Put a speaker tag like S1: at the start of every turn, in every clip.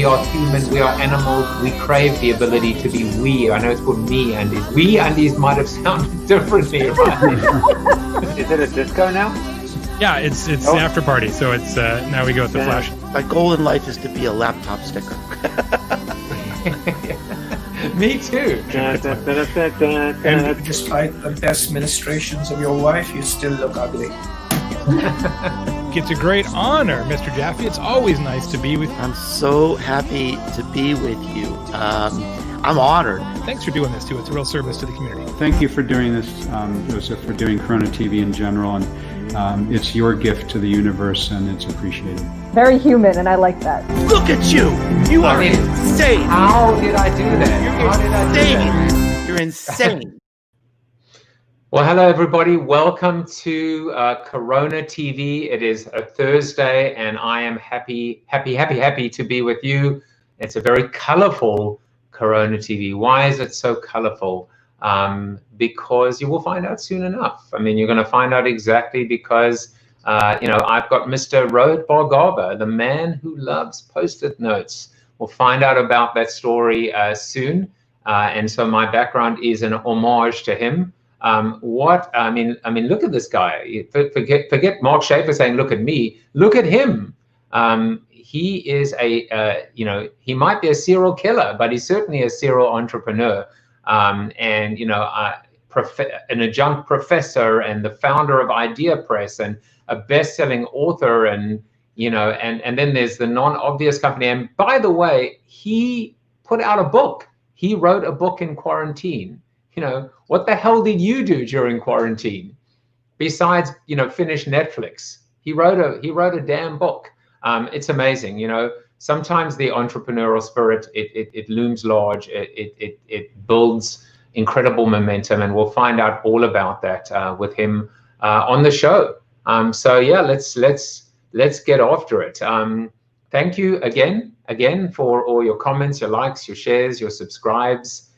S1: we are human, we are animals, we crave the ability to be we. I know it's called me undies. We undies might have sounded differently. Right?
S2: Is it a disco now?
S3: Yeah, it's an after party, so it's now we go with the flash.
S4: My goal in life is to be a laptop sticker.
S1: Me too.
S5: And despite the best ministrations of your wife, you still look ugly.
S3: It's a great honor, Mr. Jaffe. It's always nice to be with you.
S4: I'm so happy to be with you. I'm honored.
S3: Thanks for doing this, too. It's a real service to the community.
S6: Thank you for doing this, Joseph, for doing CoronaTV in general. And it's your gift to the universe, and it's appreciated.
S7: Very human, and I like that.
S4: Look at you! You are insane!
S1: How did I do that?
S4: You're insane!
S1: Well, hello, everybody. Welcome to CoronaTV. It is a Thursday, and I am happy to be with you. It's a very colorful CoronaTV. Why is it so colorful? Because you will find out soon enough. I mean, you're going to find out exactly because, I've got Mr. Rohit Bhargava, the man who loves Post-it notes. We'll find out about that story soon. And so my background is an homage to him. Look at this guy. Forget Mark Schaefer saying, look at me. Look at him. He is he might be a serial killer, but he's certainly a serial entrepreneur. An adjunct professor and the founder of Idea Press and a best-selling author, and then there's the non-obvious company. And by the way, he put out a book. He wrote a book in quarantine. What the hell did you do during quarantine besides finish Netflix? He wrote a damn book. It's amazing. Sometimes the entrepreneurial spirit, it looms large, it builds incredible momentum, and we'll find out all about that with him on the show. So yeah, let's get after it. Thank you again for all your comments, your likes, your shares, your subscribes.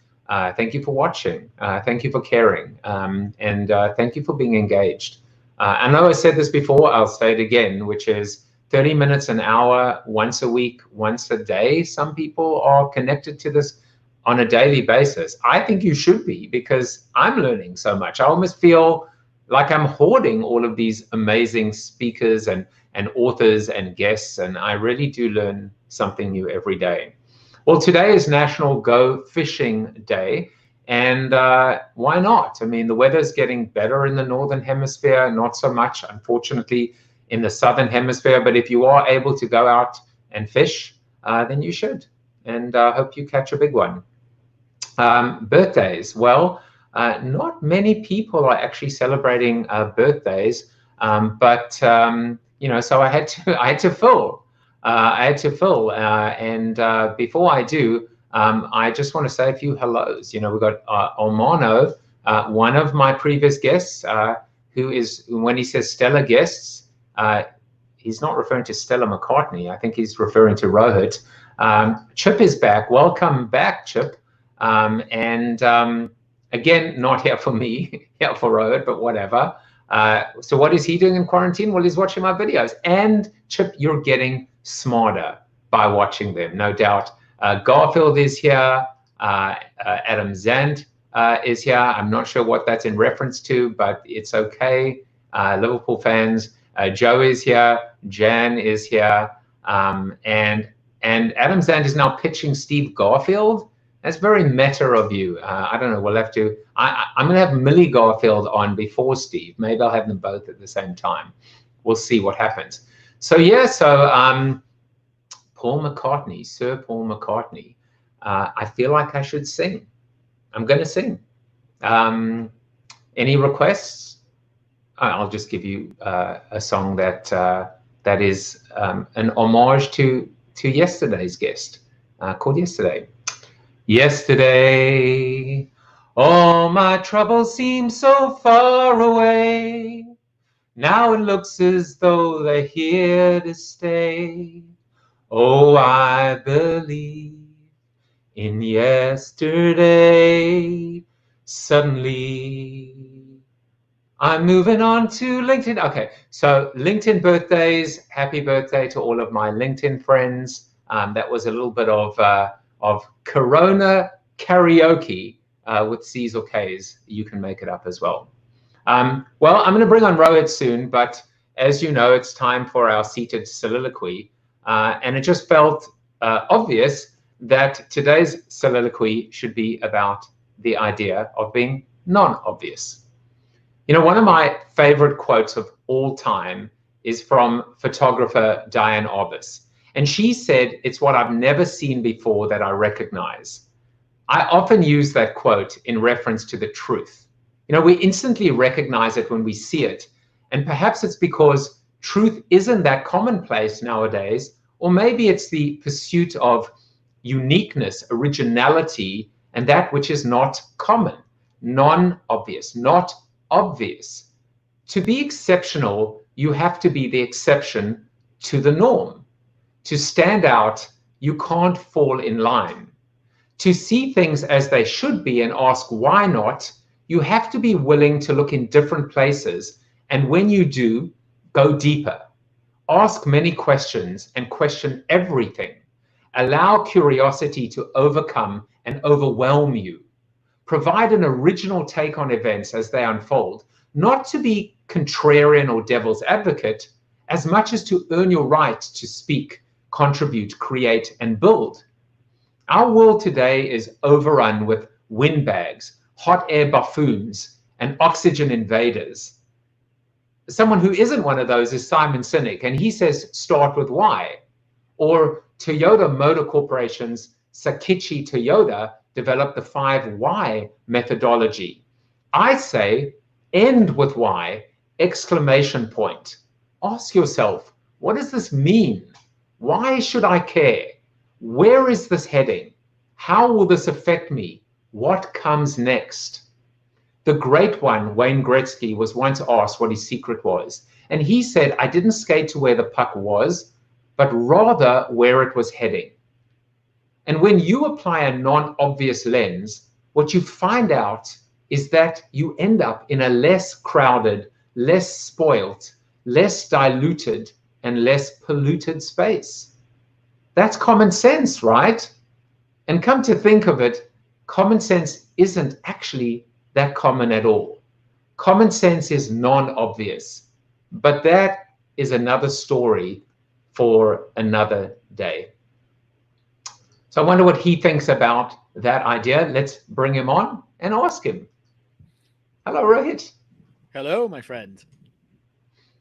S1: Thank you for watching. Thank you for caring, and thank you for being engaged. I know I said this before, I'll say it again, which is 30 minutes, an hour, once a week, once a day. Some people are connected to this on a daily basis. I think you should be, because I'm learning so much. I almost feel like I'm hoarding all of these amazing speakers and authors and guests, and I really do learn something new every day. Well, today is National Go Fishing Day, and why not? I mean, the weather's getting better in the Northern Hemisphere, not so much, unfortunately, in the Southern Hemisphere, but if you are able to go out and fish, then you should, and hope you catch a big one. Birthdays, well, not many people are actually celebrating birthdays, but so I had to fill. And before I do, I just want to say a few hellos. We've got Omano, one of my previous guests, who is, when he says stellar guests, he's not referring to Stella McCartney. I think he's referring to Rohit. Chip is back. Welcome back, Chip. Again, not here for me, here for Rohit, but whatever. So what is he doing in quarantine? Well, he's watching my videos. And Chip, you're getting smarter by watching them, no doubt. Garfield is here. Adam Zand is here. I'm not sure what that's in reference to, but it's okay. Liverpool fans. Joe is here. Jan is here. And Adam Zand is now pitching Steve Garfield. That's very meta of you. I don't know. We'll have to. I'm going to have Millie Garfield on before Steve. Maybe I'll have them both at the same time. We'll see what happens. So yeah. So Paul McCartney, Sir Paul McCartney. I feel like I should sing. I'm going to sing. Any requests? I'll just give you a song that is an homage to yesterday's guest, called Yesterday. Yesterday, all my troubles seem so far away. Now it looks as though they're here to stay. Oh, I believe in yesterday. Suddenly, I'm moving on to LinkedIn. Okay, so LinkedIn birthdays. Happy birthday to all of my LinkedIn friends. That was a little bit of Corona karaoke with C's or K's. You can make it up as well. Well, I'm going to bring on Rohit soon, but as you know, it's time for our seated soliloquy. And it just felt obvious that today's soliloquy should be about the idea of being non-obvious. You know, one of my favorite quotes of all time is from photographer Diane Arbus. And she said, "It's what I've never seen before that I recognize." I often use that quote in reference to the truth. You know, we instantly recognize it when we see it. And perhaps it's because truth isn't that commonplace nowadays, or maybe it's the pursuit of uniqueness, originality, and that which is not common, non-obvious, not obvious. To be exceptional, you have to be the exception to the norm. To stand out, you can't fall in line. To see things as they should be and ask why not, you have to be willing to look in different places. And when you do, go deeper. Ask many questions and question everything. Allow curiosity to overcome and overwhelm you. Provide an original take on events as they unfold, not to be contrarian or devil's advocate, as much as to earn your right to speak, contribute, create, and build. Our world today is overrun with windbags, hot air buffoons, and oxygen invaders. Someone who isn't one of those is Simon Sinek, and he says, start with why. Or Toyota Motor Corporation's Sakichi Toyoda developed the 5 why methodology. I say, end with why, exclamation point. Ask yourself, what does this mean? Why should I care? Where is this heading? How will this affect me? What comes next? The great one, Wayne Gretzky, was once asked what his secret was. And he said, I didn't skate to where the puck was, but rather where it was heading. And when you apply a non-obvious lens, what you find out is that you end up in a less crowded, less spoilt, less diluted, and less polluted space. That's common sense, right? And come to think of it, common sense isn't actually that common at all. Common sense is non-obvious, but that is another story for another day. So I wonder what he thinks about that idea. Let's bring him on and ask him. Hello, Rohit.
S2: Hello, my friend.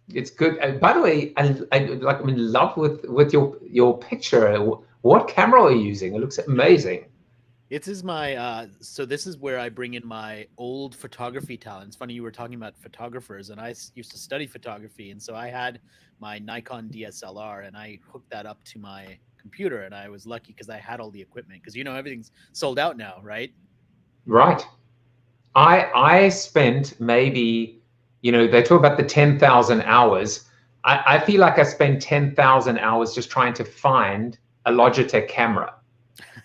S1: It's good. By the way, I'm in love with your picture. What camera are you using? It looks amazing.
S2: This is my so this is where I bring in my old photography talent. It's funny you were talking about photographers, and I used to study photography, and so I had my Nikon DSLR, and I hooked that up to my computer, and I was lucky because I had all the equipment, because you know everything's sold out now, right?
S1: Right. I spent maybe, you know, they talk about the 10,000 hours. I feel like I spent 10,000 hours just trying to find a Logitech camera,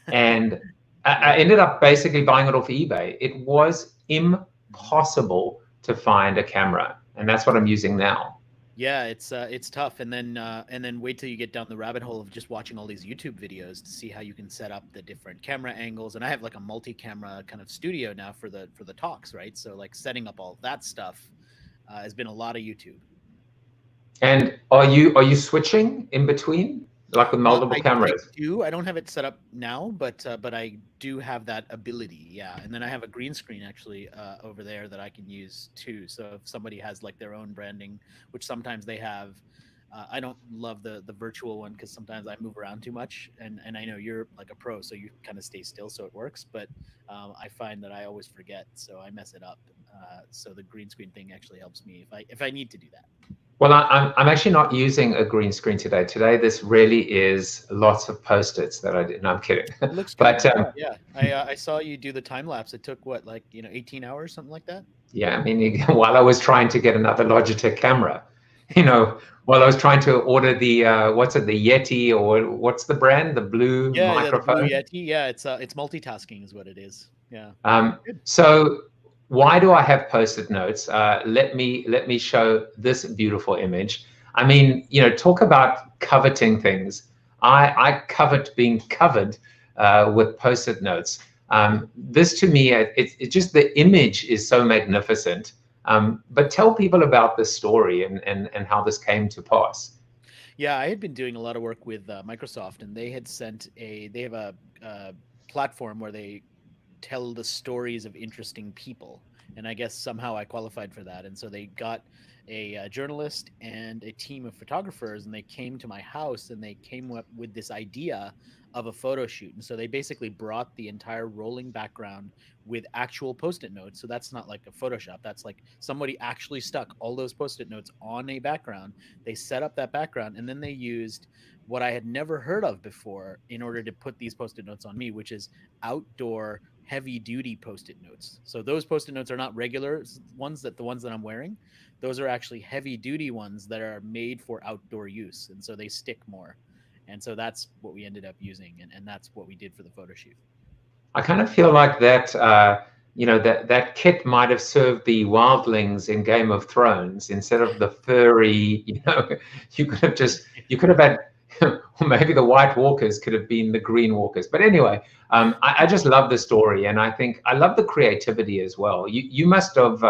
S1: and I ended up basically buying it off eBay. It was impossible to find a camera, and that's what I'm using now.
S2: Yeah, it's tough, and then wait till you get down the rabbit hole of just watching all these YouTube videos to see how you can set up the different camera angles. And I have like a multi-camera kind of studio now for the talks, right? So like setting up all that stuff has been a lot of YouTube.
S1: And are you switching in between, like with multiple cameras?
S2: I don't have it set up now, but I do have that ability, yeah. And then I have a green screen actually over there that I can use too. So if somebody has like their own branding, which sometimes they have, I don't love the virtual one because sometimes I move around too much, and I know you're like a pro, so you kind of stay still, so it works. But I find that I always forget, so I mess it up. So the green screen thing actually helps me if I need to do that.
S1: Well, I'm actually not using a green screen today. Today, this really is lots of Post-its that I did. No, I'm kidding.
S2: It looks
S1: but
S2: yeah, I saw you do the time lapse. It took what, like 18 hours, something like that.
S1: Yeah, I mean, while I was trying to get another Logitech camera, while I was trying to order the the Yeti, or what's the brand, the blue microphone.
S2: Yeah, the blue Yeti. Yeah, it's multitasking is what it is. Yeah.
S1: So why do I have Post-it notes? Let me show this beautiful image. I mean, talk about coveting things. I covet being covered with Post-it notes. This to me, it just, the image is so magnificent. But tell people about this story and how this came to pass.
S2: Yeah, I had been doing a lot of work with Microsoft, and they have a platform where they tell the stories of interesting people, and I guess somehow I qualified for that. And so they got a journalist and a team of photographers, and they came to my house, and they came up with this idea of a photo shoot. And so they basically brought the entire rolling background with actual Post-it notes. So that's not like a Photoshop. That's like somebody actually stuck all those Post-it notes on a background. They set up that background, and then they used what I had never heard of before in order to put these Post-it notes on me, which is outdoor heavy duty Post-it notes. So those Post-it notes are not regular ones, the ones that I'm wearing. Those are actually heavy duty ones that are made for outdoor use. And so they stick more. And so that's what we ended up using. And that's what we did for the photo shoot.
S1: I kind of feel like that, that kit might have served the wildlings in Game of Thrones instead of the furry, you could have had, or maybe the White Walkers could have been the Green Walkers. But anyway, I just love the story, and I think I love the creativity as well. You must have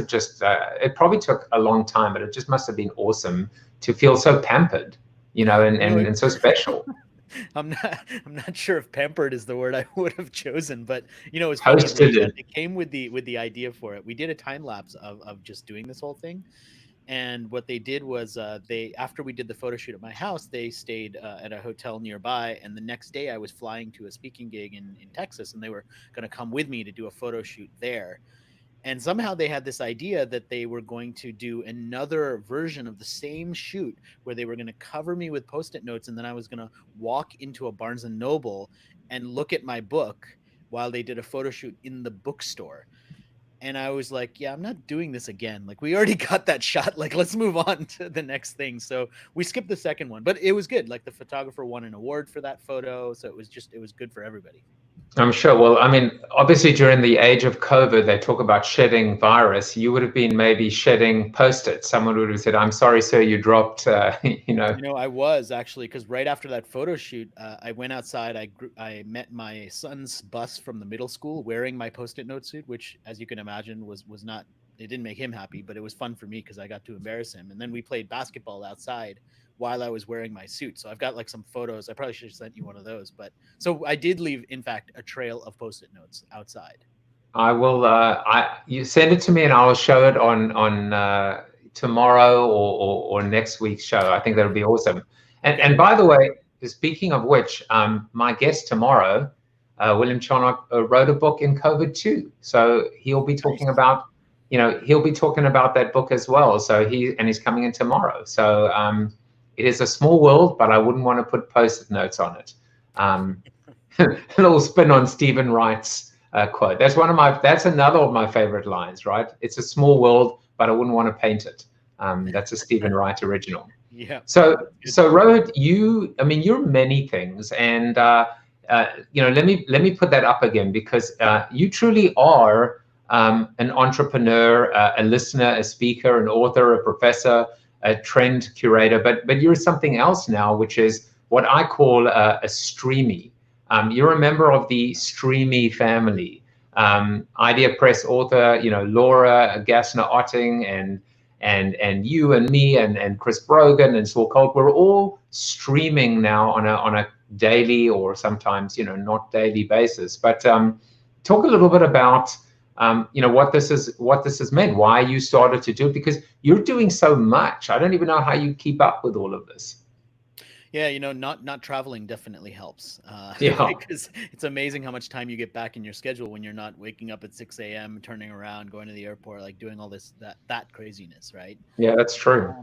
S1: just, it probably took a long time, but it just must have been awesome to feel so pampered, and so special.
S2: I'm not sure if pampered is the word I would have chosen, but it's funny that it came with the idea for it. We did a time lapse of just doing this whole thing. And what they did was after we did the photo shoot at my house, they stayed at a hotel nearby. And the next day I was flying to a speaking gig in Texas, and they were going to come with me to do a photo shoot there. And somehow they had this idea that they were going to do another version of the same shoot where they were going to cover me with Post-it notes. And then I was going to walk into a Barnes and Noble and look at my book while they did a photo shoot in the bookstore. And I was like, yeah, I'm not doing this again. Like, we already got that shot. Like, let's move on to the next thing. So we skipped the second one, but it was good. Like, the photographer won an award for that photo. So it was good for everybody.
S1: I'm sure. Well, I mean, obviously during the age of COVID, they talk about shedding virus. You would have been maybe shedding Post-it. Someone would have said, "I'm sorry, sir, you dropped."
S2: I was actually, because right after that photo shoot, I went outside. I met my son's bus from the middle school wearing my Post-it note suit, which, as you can imagine, was not. It didn't make him happy, but it was fun for me because I got to embarrass him. And then we played basketball outside while I was wearing my suit. So I've got like some photos. I probably should have sent you one of those. But so I did leave, in fact, a trail of Post-it notes outside.
S1: I will. You send it to me, and I will show it on tomorrow or next week's show. I think that would be awesome. And by the way, speaking of which, my guest tomorrow, William Charnock, wrote a book in COVID too. So he'll be talking about, that book as well. So he's coming in tomorrow. So it is a small world, but I wouldn't want to put Post-it notes on it. A little spin on Stephen Wright's quote. That's another of my favorite lines, right? It's a small world, but I wouldn't want to paint it. That's a Stephen Wright original.
S2: Yeah.
S1: So Rohit, you're many things, and let me put that up again, because you truly are an entrepreneur, a listener, a speaker, an author, a professor, a trend curator, but you're something else now, which is what I call a streamy. You're a member of the streamy family. Idea Press author, Laura Gassner-Otting and you and me and Chris Brogan and Saul Colt, we're all streaming now on a daily or sometimes not daily basis. But talk a little bit about what this has meant, why you started to do it, because you're doing so much. I don't even know how you keep up with all of this.
S2: Yeah, not traveling definitely helps. Because it's amazing how much time you get back in your schedule when you're not waking up at 6 a.m., turning around, going to the airport, like doing all this that craziness, right?
S1: Yeah, that's true.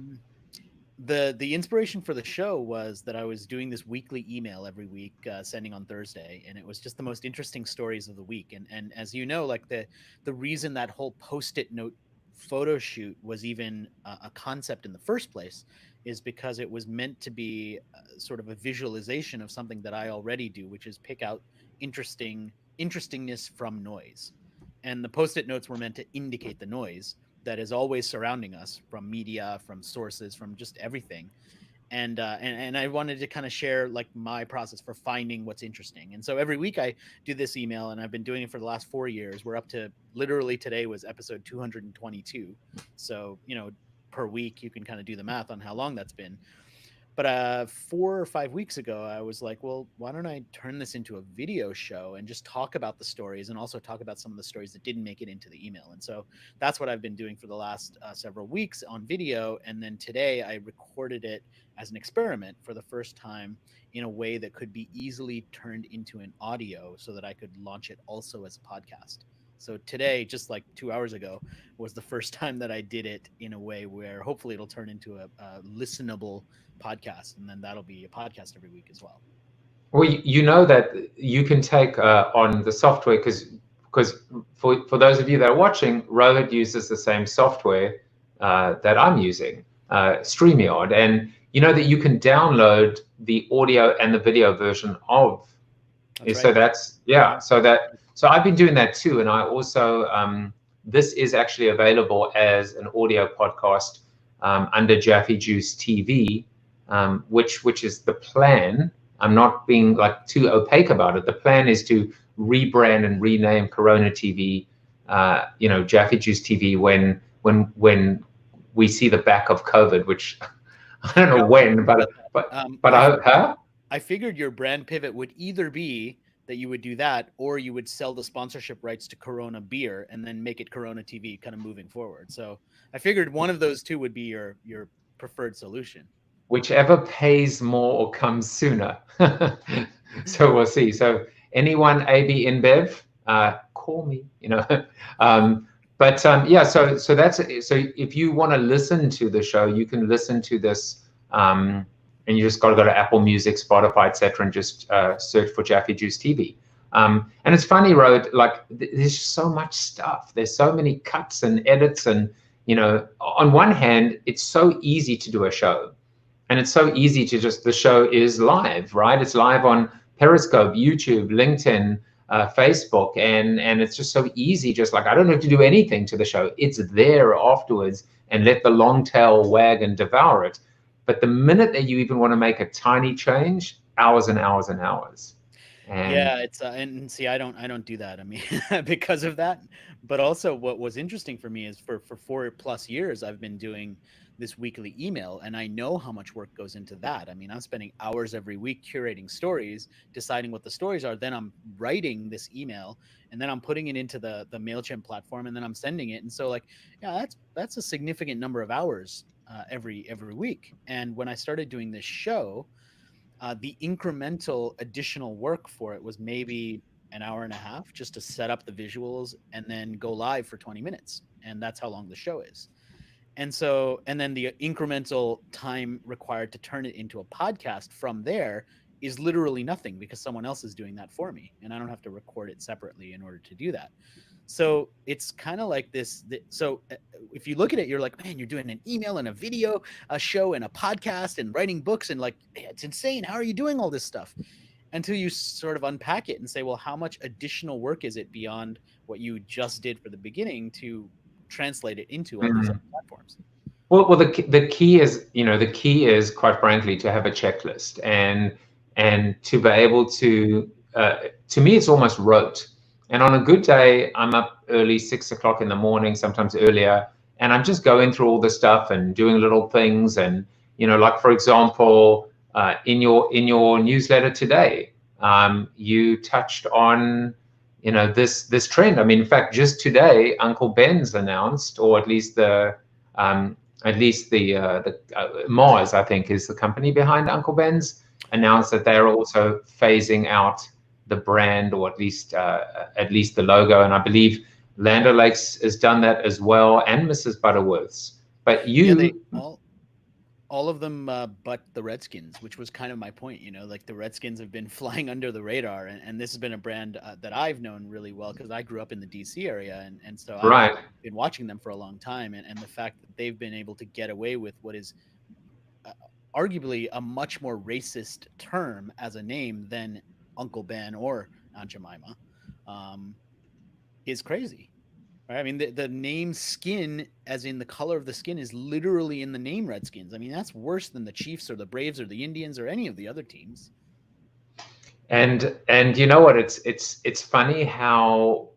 S2: The inspiration for the show was that I was doing this weekly email every week, sending on Thursday, and it was just the most interesting stories of the week. And as you know, like the reason that whole Post-it note photo shoot was even a concept in the first place is because it was meant to be sort of a visualization of something that I already do, which is pick out interestingness from noise. And the Post-it notes were meant to indicate the noise that is always surrounding us, from media, from sources, from just everything. and I wanted to kind of share like my process for finding what's interesting. And so every week I do this email, and I've been doing it for the last 4 years. We're up to literally today was episode 222. So, per week you can kind of do the math on how long that's been. But 4 or 5 weeks ago, I was like, well, why don't I turn this into a video show and just talk about the stories, and also talk about some of the stories that didn't make it into the email. And so that's what I've been doing for the last several weeks on video. And then today I recorded it as an experiment for the first time in a way that could be easily turned into an audio so that I could launch it also as a podcast. So today, just like 2 hours ago, was the first time that I did it in a way where hopefully it'll turn into a listenable podcast, and then that'll be a podcast every week as well.
S1: Well, you know that you can take on the software, because for those of you that are watching, Rohit uses the same software that I'm using, StreamYard, and you know that you can download the audio and the video version of. So that's So I've been doing that too, and I also this is actually available as an audio podcast under Jaffe Juice TV, which is the plan. I'm not being like too opaque about it. The plan is to rebrand and rename Corona TV, Jaffe Juice TV when we see the back of COVID, which I don't know when, but
S2: I figured your brand pivot would either be that you would do that, or you would sell the sponsorship rights to Corona beer and then make it Corona TV kind of moving forward. So I figured one of those two would be your preferred solution.
S1: Whichever pays more or comes sooner. So we'll see. So anyone AB InBev, call me, So that's so if you want to listen to the show, you can listen to this. And you just got to go to Apple Music, Spotify, etc., and just search for Jaffe Juice TV. And it's funny, Rohit, like there's so much stuff. There's so many cuts and edits, and on one hand, it's so easy to do a show, and it's so easy to the show is live, right? It's live on Periscope, YouTube, LinkedIn, Facebook, and it's just so easy. Just like I don't have to do anything to the show; it's there afterwards, and let the long tail wag and devour it. But the minute that you even want to make a tiny change, hours and hours and hours.
S2: Yeah, it's and see, I don't do that. I mean, because of that. But also, what was interesting for me is for 4+ years, I've been doing this weekly email, and I know how much work goes into that. I mean, I'm spending hours every week curating stories, deciding what the stories are. Then I'm writing this email, and then I'm putting it into the MailChimp platform, and then I'm sending it. And so, like, yeah, that's a significant number of hours every week. And when I started doing this show, the incremental additional work for it was maybe an hour and a half just to set up the visuals and then go live for 20 minutes. And that's how long the show is. And then the incremental time required to turn it into a podcast from there is literally nothing, because someone else is doing that for me, and I don't have to record it separately in order to do that. So it's kind of like this. So if you look at it, you're like, man, you're doing an email and a video, a show and a podcast and writing books, and like, it's insane. How are you doing all this stuff? Until you sort of unpack it and say, well, how much additional work is it beyond what you just did for the beginning to translate it into all these other platforms?
S1: Well, the key is quite frankly to have a checklist and to be able to me, it's almost rote. And on a good day, I'm up early, 6 o'clock in the morning, sometimes earlier, and I'm just going through all the stuff and doing little things. And like for example, in your newsletter today, you touched on this trend. I mean, in fact, just today, Uncle Ben's announced, or at least the Mars, I think, is the company behind Uncle Ben's, announced that they're also phasing out the brand, or at least the logo. And I believe Land O'Lakes has done that as well, and Mrs. Butterworth's. But
S2: all of them but the Redskins, which was kind of my point. Like the Redskins have been flying under the radar, and this has been a brand that I've known really well because I grew up in the DC area, and so I've been watching them for a long time, and the fact that they've been able to get away with what is arguably a much more racist term as a name than Uncle Ben or Aunt Jemima is crazy. Right? I mean, the name skin, as in the color of the skin, is literally in the name Redskins. I mean, that's worse than the Chiefs or the Braves or the Indians or any of the other teams.
S1: And you know what? It's funny how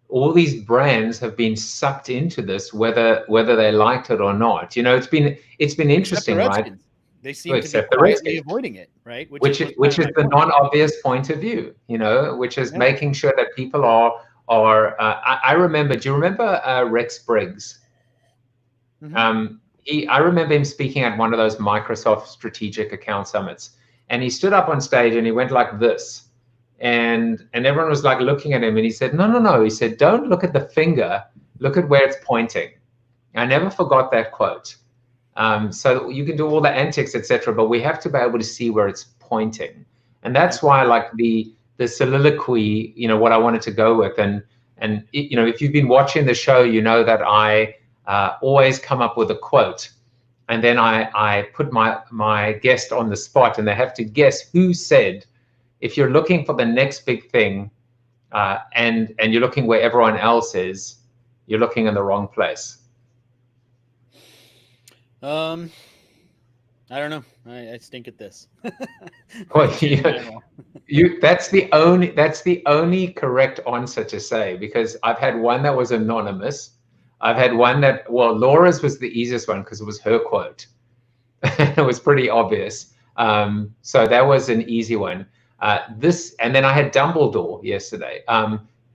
S1: all these brands have been sucked into this, whether they liked it or not. You know, it's been
S2: Except the
S1: interesting, right?
S2: Redskins. They seem to be
S1: Except the
S2: quietly
S1: Redskins,
S2: avoiding it, right? Which
S1: which
S2: was
S1: which
S2: kind of
S1: is
S2: my
S1: the
S2: point.
S1: non-obvious point of view. You know, which is making sure that people are. I remember. Do you remember Rex Briggs? I remember him speaking at one of those Microsoft Strategic Account Summits, and he stood up on stage and he went like this, and everyone was like looking at him, and he said, "No, no, no." He said, "Don't look at the finger. Look at where it's pointing." I never forgot that quote. So you can do all the antics, etc., but we have to be able to see where it's pointing, and that's why, like the soliloquy, you know, what I wanted to go with, and you know, if you've been watching the show, you know that I always come up with a quote, and then I put my guest on the spot, and they have to guess who said. If you're looking for the next big thing, and you're looking where everyone else is, you're looking in the wrong place.
S2: I don't know. I stink at this.
S1: Well, that's the only correct answer to say, because I've had one that was anonymous. I've had one that, well, Laura's was the easiest one because it was her quote. It was pretty obvious. So that was an easy one. And then I had Dumbledore yesterday.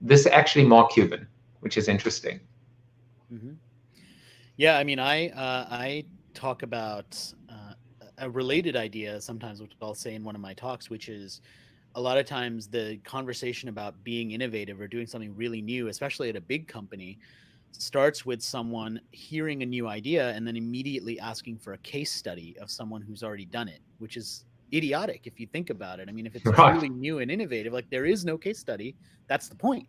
S1: This actually Mark Cuban, which is interesting.
S2: Yeah, I mean, I talk about a related idea sometimes, which I'll say in one of my talks, which is a lot of times the conversation about being innovative or doing something really new, especially at a big company, starts with someone hearing a new idea and then immediately asking for a case study of someone who's already done it, which is idiotic if you think about it. I mean, if it's truly new and innovative, like there is no case study, that's the point.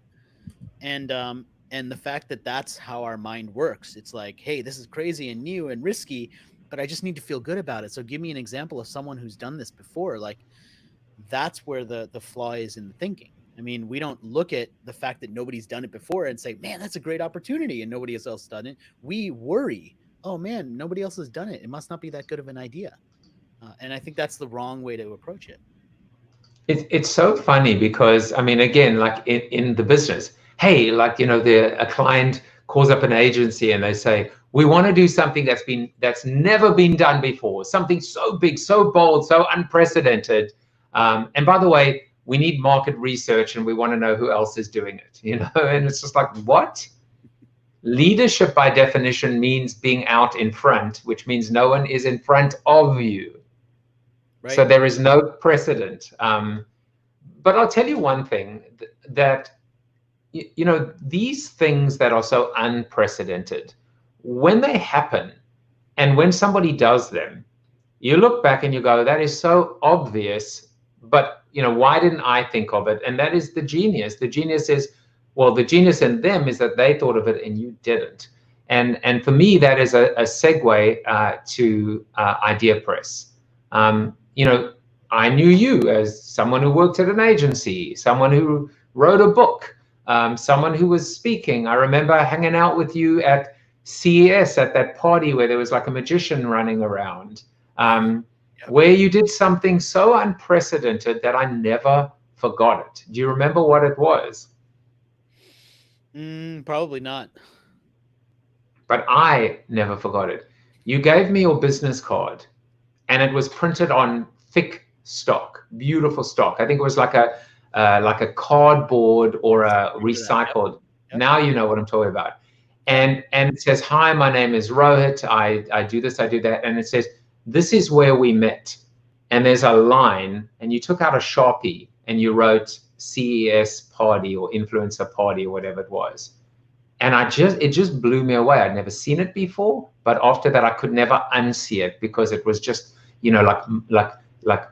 S2: And the fact that that's how our mind works, it's like, hey, this is crazy and new and risky, but I just need to feel good about it. So give me an example of someone who's done this before. Like that's where the flaw is in the thinking. I mean, we don't look at the fact that nobody's done it before and say, man, that's a great opportunity and nobody else has done it. We worry, oh man, nobody else has done it. It must not be that good of an idea. And I think that's the wrong way to approach it.
S1: It's so funny because, I mean, again, like in the business, hey, like, you know, a client calls up an agency and they say, we want to do something that's never been done before, something so big, so bold, so unprecedented. And by the way, we need market research and we want to know who else is doing it, you know? And it's just like, what? Leadership by definition means being out in front, which means no one is in front of you. Right. So there is no precedent. But I'll tell you one thing, that, you know, these things that are so unprecedented, when they happen and when somebody does them, you look back and you go, that is so obvious, but, you know, why didn't I think of it? And that is the genius. The genius is, well, the genius in them is that they thought of it and you didn't. And for me, that is a segue to Idea Press. You know, I knew you as someone who worked at an agency, someone who wrote a book, someone who was speaking. I remember hanging out with you at CES at that party where there was like a magician running around, where you did something so unprecedented that I never forgot it. Do you remember what it was?
S2: Probably not.
S1: But I never forgot it. You gave me your business card and it was printed on thick stock, beautiful stock. I think it was like a cardboard or a recycled. Yep. Now you know what I'm talking about. And it says, hi, my name is Rohit. I do this, I do that. And it says, this is where we met. And there's a line, and you took out a Sharpie and you wrote CES party or influencer party or whatever it was. And it just blew me away. I'd never seen it before, but after that, I could never unsee it because it was just, you know, like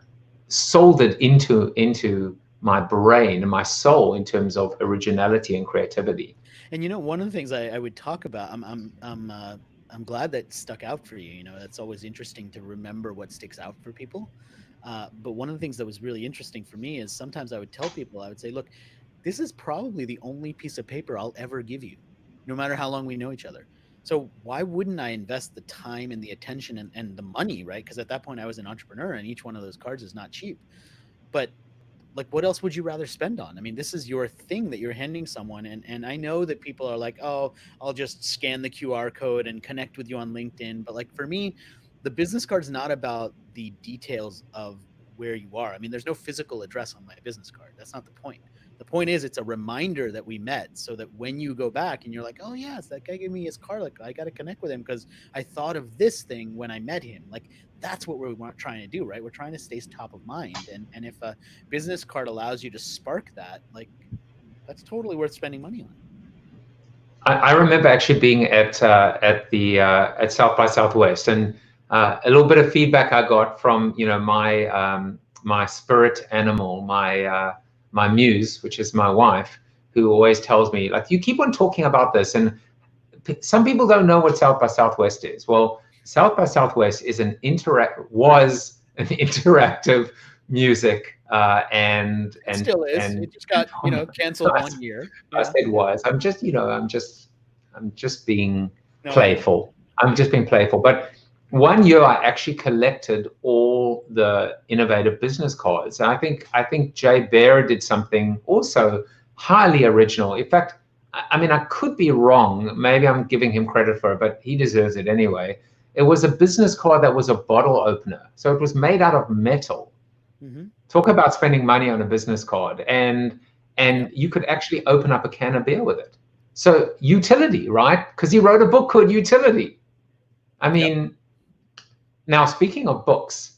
S1: soldered into my brain and my soul in terms of originality and creativity.
S2: And you know, one of the things I would talk about, I'm glad that stuck out for you. You know, that's always interesting to remember what sticks out for people. But one of the things that was really interesting for me is sometimes I would tell people, I would say, look, this is probably the only piece of paper I'll ever give you. no matter how long we know each other. So why wouldn't I invest the time and the attention and the money, right? Because at that point I was an entrepreneur, and each one of those cards is not cheap. But like, what else would you rather spend on? I mean, this is your thing that you're handing someone. And I know that people are like, oh, I'll just scan the QR code and connect with you on LinkedIn. But like, for me, the business card's not about the details of where you are. I mean, there's no physical address on my business card. That's not the point. The point is, it's a reminder that we met, so that when you go back and you're like, oh yes, that guy gave me his card, like I got to connect with him because I thought of this thing when I met him. Like, that's what we're trying to do, right? We're trying to stay top of mind. And if a business card allows you to spark that, like, that's totally worth spending money on.
S1: I remember actually being at South by Southwest, and a little bit of feedback I got from my spirit animal, my muse, which is my wife, who always tells me, like, you keep on talking about this, and some people don't know what South by Southwest is. Well, South by Southwest was an interactive music and
S2: still is.
S1: and
S2: it just got canceled 1 year.
S1: I said was. I'm just being
S2: No,
S1: playful. I'm just being playful. But 1 year I actually collected all the innovative business cards. And I think Jay Baer did something also highly original. In fact, I mean, I could be wrong. Maybe I'm giving him credit for it, but he deserves it anyway. It was a business card that was a bottle opener. So it was made out of metal.
S2: Mm-hmm.
S1: Talk about spending money on a business card. And you could actually open up a can of beer with it. So utility, right? Because he wrote a book called Utility. I mean, now speaking of books,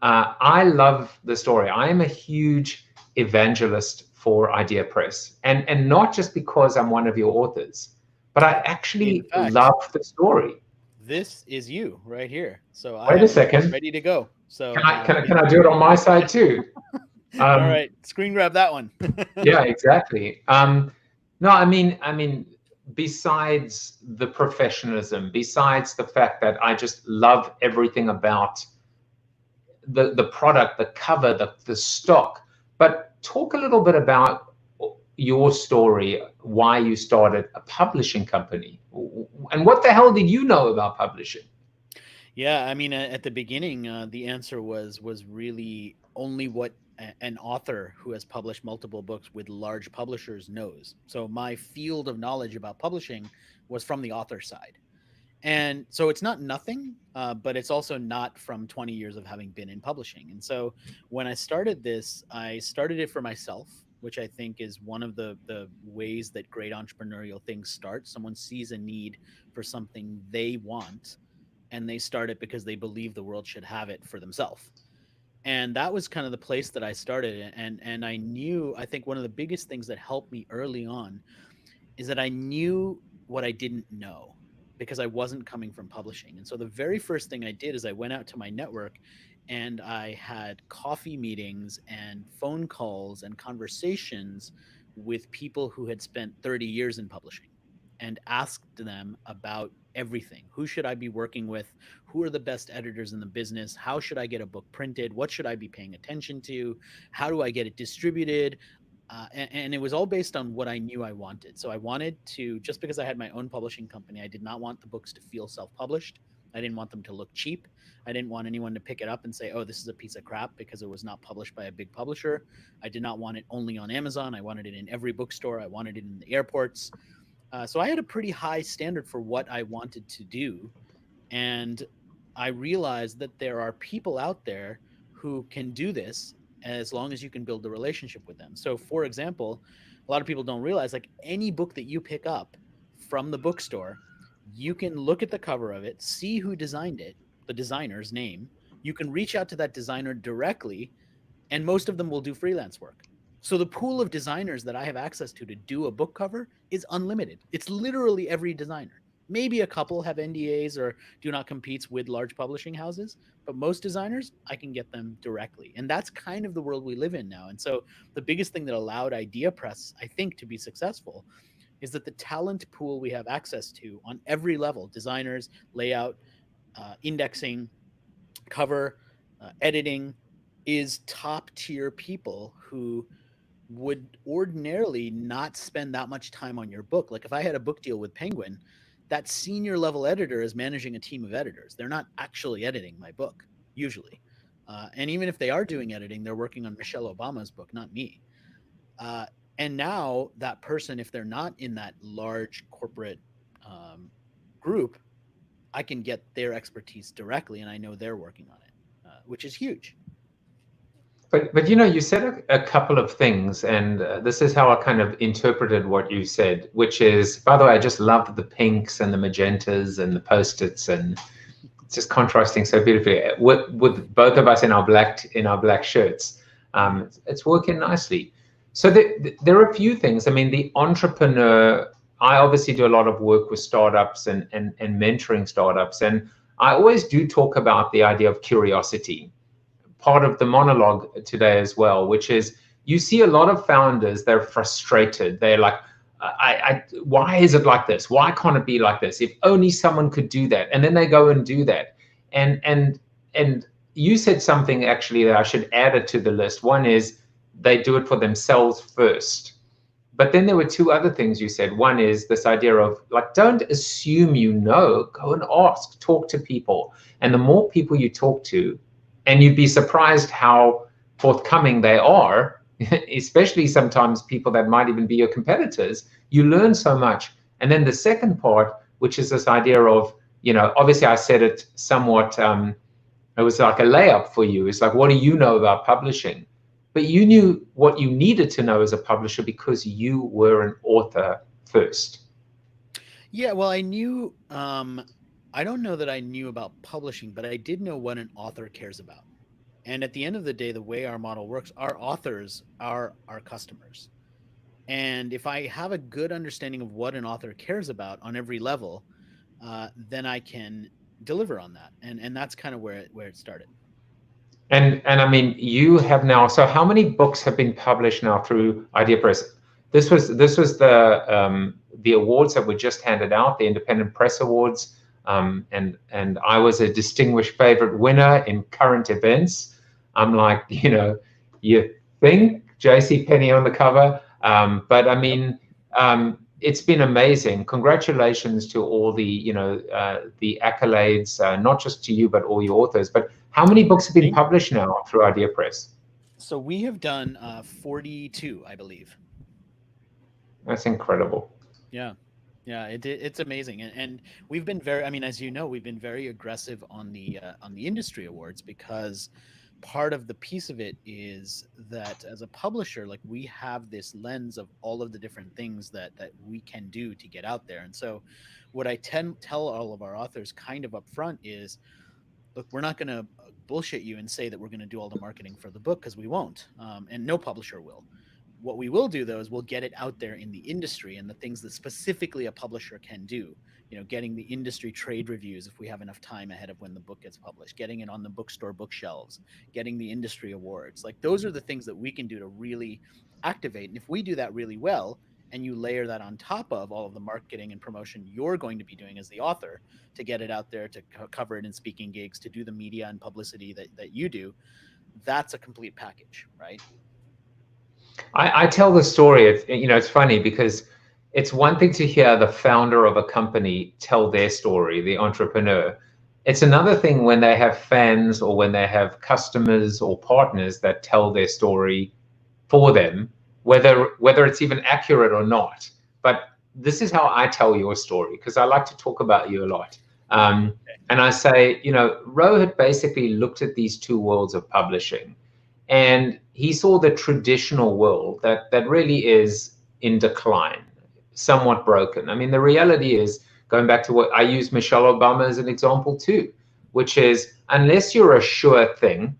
S1: I love the story. I am a huge evangelist for Idea Press, and not just because I'm one of your authors, but I actually love the story.
S2: This is you right here. So
S1: wait a second,
S2: ready to go. So
S1: can I do it on my side too?
S2: All right, screen grab that one.
S1: Yeah, exactly. No, I mean, besides the professionalism, besides the fact that I just love everything about the product, the cover, the stock, but talk a little bit about your story, why you started a publishing company, and what the hell did you know about publishing?
S2: Yeah, I mean, at the beginning, the answer was really only what an author who has published multiple books with large publishers knows. So my field of knowledge about publishing was from the author side. And so it's not nothing, but it's also not from 20 years of having been in publishing. And so when I started this, I started it for myself, which I think is one of the ways that great entrepreneurial things start. Someone sees a need for something they want, and they start it because they believe the world should have it for themselves. And that was kind of the place that I started. And I think one of the biggest things that helped me early on is that I knew what I didn't know, because I wasn't coming from publishing. And so the very first thing I did is I went out to my network and I had coffee meetings and phone calls and conversations with people who had spent 30 years in publishing, and asked them about everything. Who should I be working with? Who are the best editors in the business? How should I get a book printed? What should I be paying attention to? How do I get it distributed? And it was all based on what I knew I wanted. So I wanted to, just because I had my own publishing company, I did not want the books to feel self-published. I didn't want them to look cheap. I didn't want anyone to pick it up and say, oh, this is a piece of crap because it was not published by a big publisher. I did not want it only on Amazon. I wanted it in every bookstore. I wanted it in the airports. So I had a pretty high standard for what I wanted to do. And I realized that there are people out there who can do this as long as you can build a relationship with them. So for example, a lot of people don't realize, like, any book that you pick up from the bookstore, you can look at the cover of it, see who designed it, the designer's name. You can reach out to that designer directly, and most of them will do freelance work. So the pool of designers that I have access to do a book cover is unlimited. It's literally every designer. Maybe a couple have NDAs or do not compete with large publishing houses, but most designers, I can get them directly. And that's kind of the world we live in now. And so the biggest thing that allowed Idea Press, I think, to be successful is that the talent pool we have access to on every level, designers, layout, indexing, cover, editing, is top tier people who would ordinarily not spend that much time on your book. Like if I had a book deal with Penguin, that senior level editor is managing a team of editors. They're not actually editing my book usually. And even if they are doing editing, they're working on Michelle Obama's book, not me. And now that person, if they're not in that large corporate group, I can get their expertise directly, and I know they're working on it, which is huge.
S1: But you know, you said a couple of things, and this is how I kind of interpreted what you said, which is, by the way, I just loved the pinks and the magentas and the post-its, and it's just contrasting so beautifully with both of us in our black shirts. It's working nicely. So there are a few things. I mean, the entrepreneur. I obviously do a lot of work with startups and mentoring startups, and I always do talk about the idea of curiosity. Part of the monologue today as well, which is you see a lot of founders, they're frustrated. They're like, why is it like this? Why can't it be like this? If only someone could do that. And then they go and do that. And you said something actually that I should add it to the list. One is they do it for themselves first. But then there were two other things you said. One is this idea of like, don't assume you know, go and ask, talk to people. And the more people you talk to, and you'd be surprised how forthcoming they are, especially sometimes people that might even be your competitors. You learn so much. And then the second part, which is this idea of, you know, obviously I said it somewhat, it was like a layup for you. It's like, what do you know about publishing? But you knew what you needed to know as a publisher because you were an author first.
S2: Yeah, well, I knew, I don't know that I knew about publishing, but I did know what an author cares about. And at the end of the day, the way our model works, our authors are our customers. And if I have a good understanding of what an author cares about on every level, then I can deliver on that. And that's kind of where it started.
S1: And I mean, you have now, so how many books have been published now through Idea Press? This was the awards that were just handed out, the Independent Press Awards. And I was a distinguished favorite winner in current events. I'm like, you know, you think JCPenney on the cover, but I mean, it's been amazing. Congratulations to all the, you know, the accolades, not just to you, but all your authors. But how many books have been published now through Idea Press?
S2: So we have done 42, I believe.
S1: That's incredible.
S2: Yeah. Yeah, it's amazing, and we've been very. I mean, as you know, we've been very aggressive on the industry awards because part of the piece of it is that as a publisher, like we have this lens of all of the different things that we can do to get out there. And so, what I tell all of our authors kind of up front is, look, we're not going to bullshit you and say that we're going to do all the marketing for the book because we won't, and no publisher will. What we will do, though, is we'll get it out there in the industry and the things that specifically a publisher can do. You know, getting the industry trade reviews if we have enough time ahead of when the book gets published, getting it on the bookstore bookshelves, getting the industry awards. Like those are the things that we can do to really activate. And if we do that really well, and you layer that on top of all of the marketing and promotion you're going to be doing as the author to get it out there, to cover it in speaking gigs, to do the media and publicity that you do, that's a complete package, right?
S1: I tell the story. It's funny because it's one thing to hear the founder of a company tell their story, the entrepreneur. It's another thing when they have fans or when they have customers or partners that tell their story for them, whether it's even accurate or not. But this is how I tell your story because I like to talk about you a lot. And I say, you know, Rohit basically looked at these two worlds of publishing. And he saw the traditional world that really is in decline, somewhat broken. I mean, the reality is, going back to what I use Michelle Obama as an example too, which is unless you're a sure thing,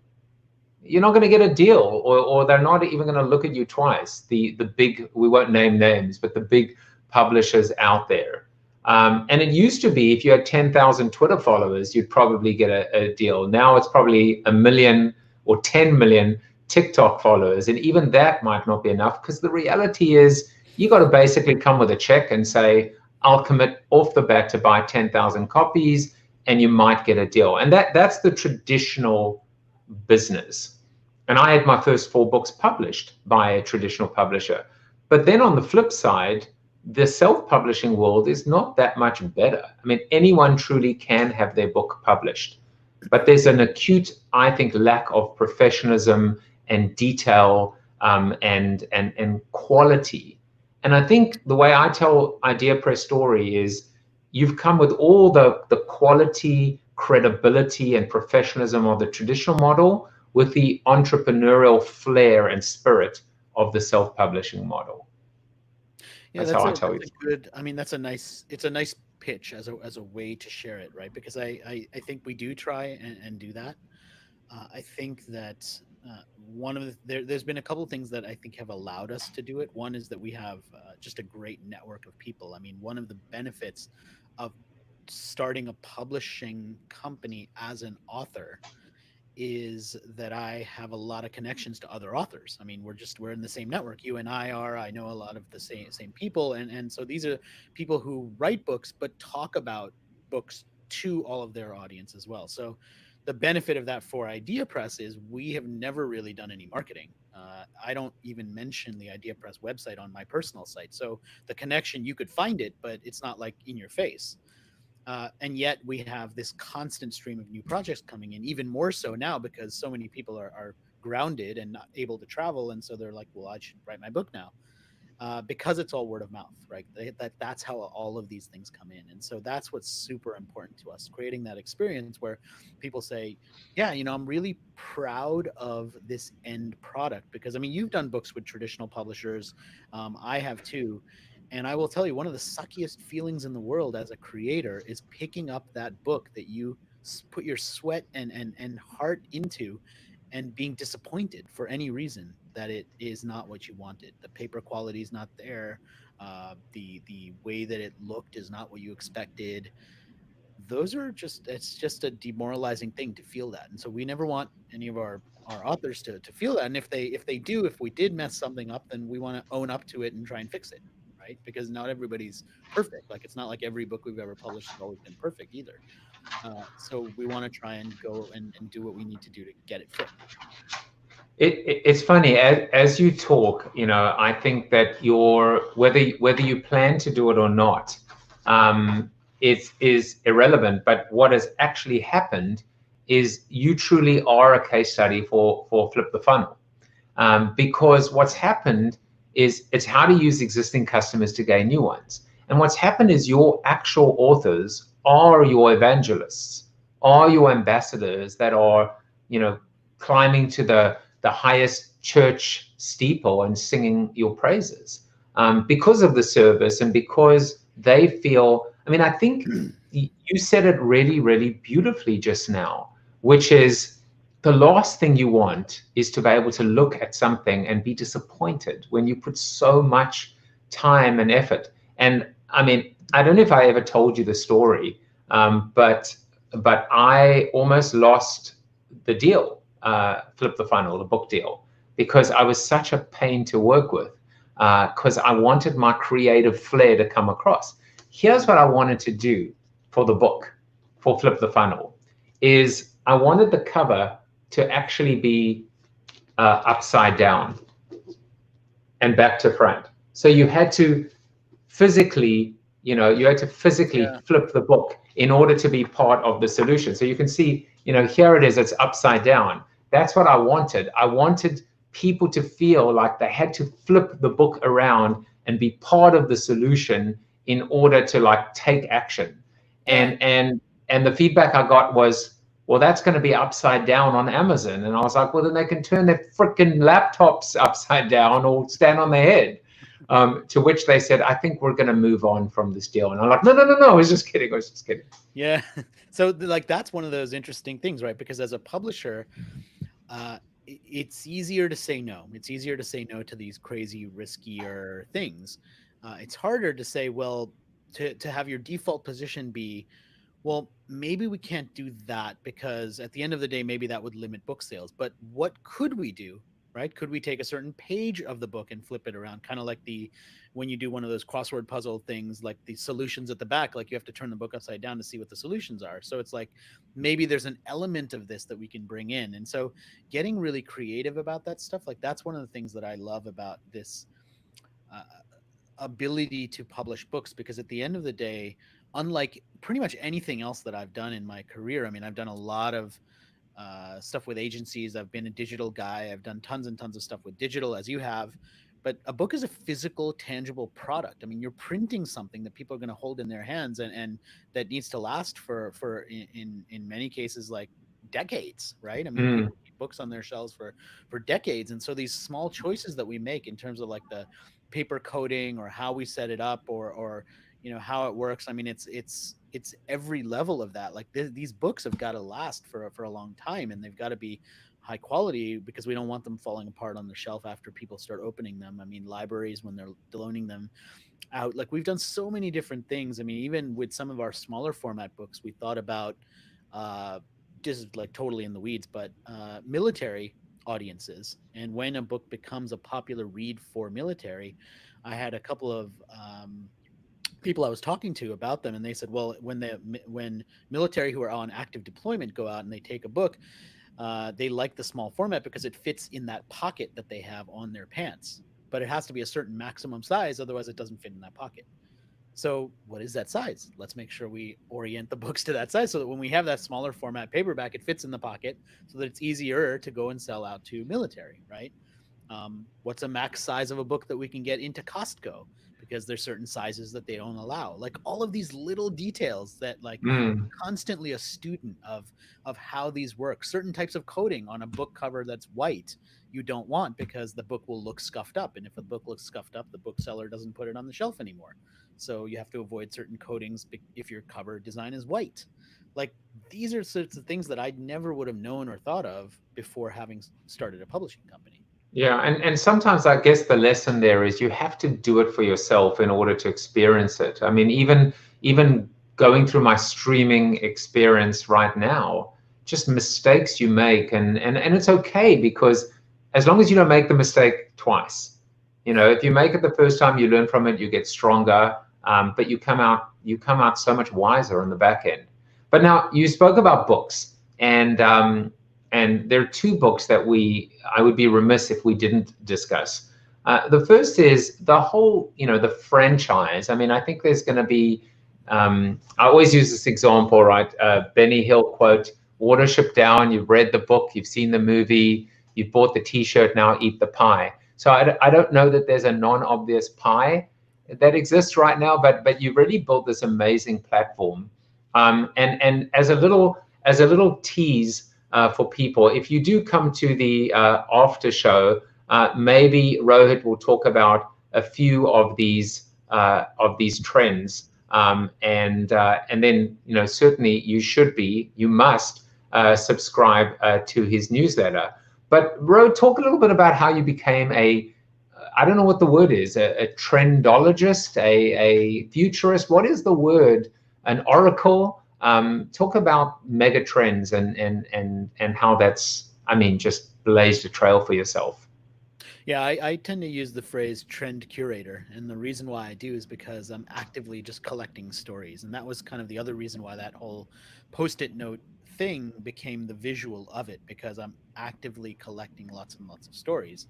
S1: you're not going to get a deal, or they're not even going to look at you twice. The big, we won't name names, but the big publishers out there. And it used to be if you had 10,000 Twitter followers, you'd probably get a deal. Now it's probably 1 million or 10 million TikTok followers. And even that might not be enough because the reality is you got to basically come with a check and say, I'll commit off the bat to buy 10,000 copies and you might get a deal. And that's the traditional business. And I had my first 4 books published by a traditional publisher. But then on the flip side, the self-publishing world is not that much better. I mean, anyone truly can have their book published, but there's an acute, I think, lack of professionalism and detail, and quality. And I think the way I tell Idea Press story is you've come with all the quality, credibility, and professionalism of the traditional model with the entrepreneurial flair and spirit of the self-publishing model.
S2: Yeah,
S1: That's how I tell you.
S2: Good. I mean, it's a nice pitch as a way to share it, right? Because I think we do try and do that. I think that one of there's been a couple of things that I think have allowed us to do it. One is that we have just a great network of people. I mean, one of the benefits of starting a publishing company as an author is that I have a lot of connections to other authors. I mean, we're in the same network. You and I are. I know a lot of the same people, and so these are people who write books but talk about books to all of their audience as well. So the benefit of that for Idea Press is we have never really done any marketing. I don't even mention the Idea Press website on my personal site. So the connection, you could find it, but it's not like in your face. And yet we have this constant stream of new projects coming in, even more so now because so many people are grounded and not able to travel. And so they're like, well, I should write my book now. Because it's all word of mouth, right? That's how all of these things come in. And so that's what's super important to us, creating that experience where people say, yeah, I'm really proud of this end product. Because, I mean, you've done books with traditional publishers. I have too. And I will tell you, one of the suckiest feelings in the world as a creator is picking up that book that you put your sweat and heart into and being disappointed for any reason that it is not what you wanted. The paper quality is not there. The way that it looked is not what you expected. It's just a demoralizing thing to feel that. And so we never want any of our authors to feel that. And if we did mess something up, then we want to own up to it and try and fix it. Right? Because not everybody's perfect. Like, it's not like every book we've ever published has always been perfect either. So we want to try and go and do what we need to do to get it fixed.
S1: It's funny as you talk, I think that whether you plan to do it or not, it is irrelevant. But what has actually happened is you truly are a case study for Flip the Funnel, because what's happened is it's how to use existing customers to gain new ones. And what's happened is your actual authors are your evangelists, are your ambassadors that are, climbing to the highest church steeple and singing your praises, because of the service and because they feel, I mean, I think you said it really, really beautifully just now, which is, the last thing you want is to be able to look at something and be disappointed when you put so much time and effort. And I mean, I don't know if I ever told you the story, but I almost lost the deal, Flip the Funnel, the book deal, because I was such a pain to work with, because I wanted my creative flair to come across. Here's what I wanted to do for the book, for Flip the Funnel, is I wanted the cover to actually be upside down and back to front. So you had to physically, flip the book in order to be part of the solution. So you can see, here it is, it's upside down. That's what I wanted. I wanted people to feel like they had to flip the book around and be part of the solution in order to take action. And the feedback I got was, well, that's going to be upside down on Amazon. And I was like, well, then they can turn their freaking laptops upside down or stand on their head. To which they said, I think we're going to move on from this deal. And I'm like, no, I was just kidding.
S2: Yeah. So that's one of those interesting things, right? Because as a publisher, it's easier to say no. It's easier to say no to these crazy, riskier things. It's harder to say, well, to have your default position be, well, maybe we can't do that because at the end of the day, maybe that would limit book sales. But what could we do, right? Could we take a certain page of the book and flip it around? Kind of like when you do one of those crossword puzzle things, like the solutions at the back, like you have to turn the book upside down to see what the solutions are. So it's like, maybe there's an element of this that we can bring in. And so getting really creative about that stuff, like that's one of the things that I love about this uh, ability to publish books, because at the end of the day, unlike pretty much anything else that I've done in my career, I mean, I've done a lot of stuff with agencies. I've been a digital guy. I've done tons and tons of stuff with digital, as you have. But a book is a physical, tangible product. I mean, you're printing something that people are going to hold in their hands, and that needs to last for in many cases, like decades, right? I mean, people keep books on their shelves for decades. And so these small choices that we make in terms of like the paper coating or how we set it up, or how it works. I mean, it's every level of that. Like these books have got to last for a long time, and they've got to be high quality, because we don't want them falling apart on the shelf after people start opening them. I mean, libraries, when they're loaning them out, like we've done so many different things. I mean, even with some of our smaller format books, we thought about just like totally in the weeds, but military audiences. And when a book becomes a popular read for military, I had a couple of people I was talking to about them, and they said, well, when military who are on active deployment go out and they take a book, they like the small format because it fits in that pocket that they have on their pants, but it has to be a certain maximum size, otherwise it doesn't fit in that pocket. So what is that size? Let's make sure we orient the books to that size, so that when we have that smaller format paperback, it fits in the pocket, so that it's easier to go and sell out to military, right? What's a max size of a book that we can get into Costco? Because there's certain sizes that they don't allow. Like all of these little details that, like, constantly a student of how these work. Certain types of coating on a book cover that's white, you don't want, because the book will look scuffed up. And if a book looks scuffed up, the bookseller doesn't put it on the shelf anymore. So you have to avoid certain coatings if your cover design is white. Like, these are sorts of things that I never would have known or thought of before having started a publishing company.
S1: Yeah, and sometimes I guess the lesson there is you have to do it for yourself in order to experience it. I mean, even going through my streaming experience right now, just mistakes you make, and it's okay, because as long as you don't make the mistake twice, if you make it the first time, you learn from it, you get stronger, but you come out so much wiser on the back end. But now you spoke about books, and there are two books that I would be remiss if we didn't discuss. The first is the whole, the franchise. I mean, I think there's going to be, I always use this example, right? Benny Hill quote, Watership Down, you've read the book, you've seen the movie, you've bought the t-shirt, now eat the pie. So I don't know that there's a non-obvious pie that exists right now, but you've really built this amazing platform. And as a little tease, for people, if you do come to the after show, maybe Rohit will talk about a few of these trends, and then certainly you must subscribe to his newsletter. But Rohit, talk a little bit about how you became I don't know what the word is, a trendologist, a futurist. What is the word? An oracle? Talk about mega trends and how that's, just blazed a trail for yourself.
S2: Yeah, I tend to use the phrase trend curator. And the reason why I do is because I'm actively just collecting stories. And that was kind of the other reason why that whole Post-it note thing became the visual of it, because I'm actively collecting lots and lots of stories.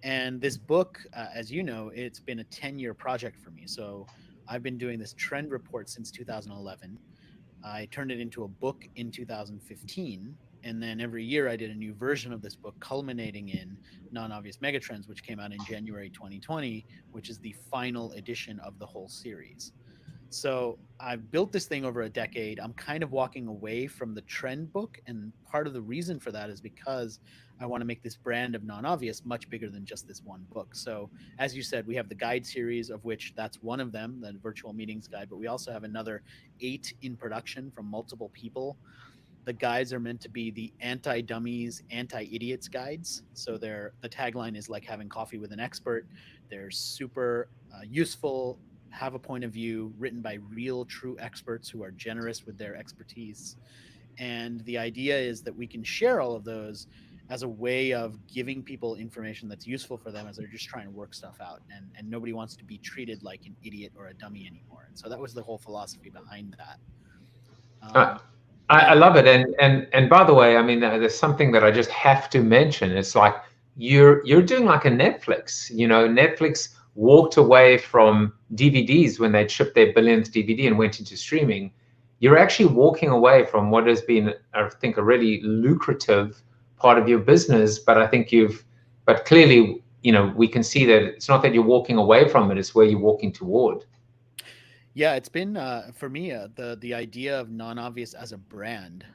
S2: And this book, as you know, it's been a 10-year project for me. So I've been doing this trend report since 2011. I turned it into a book in 2015, and then every year I did a new version of this book, culminating in Non-Obvious Megatrends, which came out in January 2020, which is the final edition of the whole series. So I've built this thing over a decade. I'm kind of walking away from the trend book, and part of the reason for that is because I want to make this brand of Non-Obvious much bigger than just this one book. So as you said, we have the guide series, of which that's one of them, the virtual meetings guide, but we also have another 8 in production from multiple people. The guides are meant to be the anti-dummies, anti-idiots guides. So the tagline is like having coffee with an expert. They're super useful, have a point of view, written by real, true experts who are generous with their expertise. And the idea is that we can share all of those as a way of giving people information that's useful for them as they're just trying to work stuff out. And nobody wants to be treated like an idiot or a dummy anymore. And so that was the whole philosophy behind that.
S1: I love it. And by the way, I mean, there's something that I just have to mention. It's like you're doing like a Netflix. Netflix walked away from DVDs when they'd shipped their billionth DVD and went into streaming. You're actually walking away from what has been, I think, a really lucrative part of your business. But clearly, we can see that it's not that you're walking away from it; it's where you're walking toward.
S2: Yeah, it's been for me the idea of non-obvious as a brand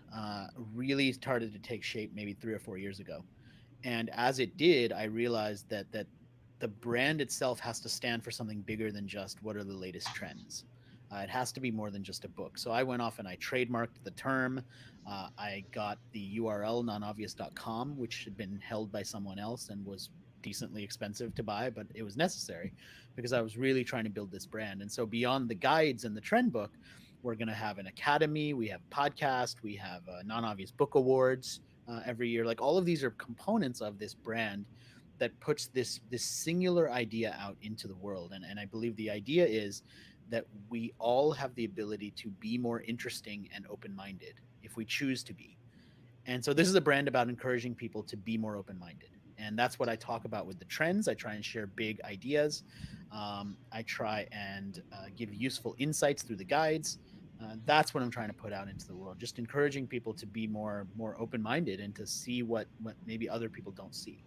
S2: really started to take shape maybe 3 or 4 years ago, and as it did, I realized that the brand itself has to stand for something bigger than just what are the latest trends. It has to be more than just a book. So I went off and I trademarked the term. I got the URL nonobvious.com, which had been held by someone else and was decently expensive to buy, but it was necessary because I was really trying to build this brand. And so beyond the guides and the trend book, we're going to have an academy, we have podcast, we have non-obvious book awards every year. Like all of these are components of this brand that puts this singular idea out into the world. And I believe the idea is that we all have the ability to be more interesting and open-minded if we choose to be. And so this is a brand about encouraging people to be more open-minded. And that's what I talk about with the trends. I try and share big ideas. I try and give useful insights through the guides. That's what I'm trying to put out into the world, just encouraging people to be more open-minded and to see what maybe other people don't see.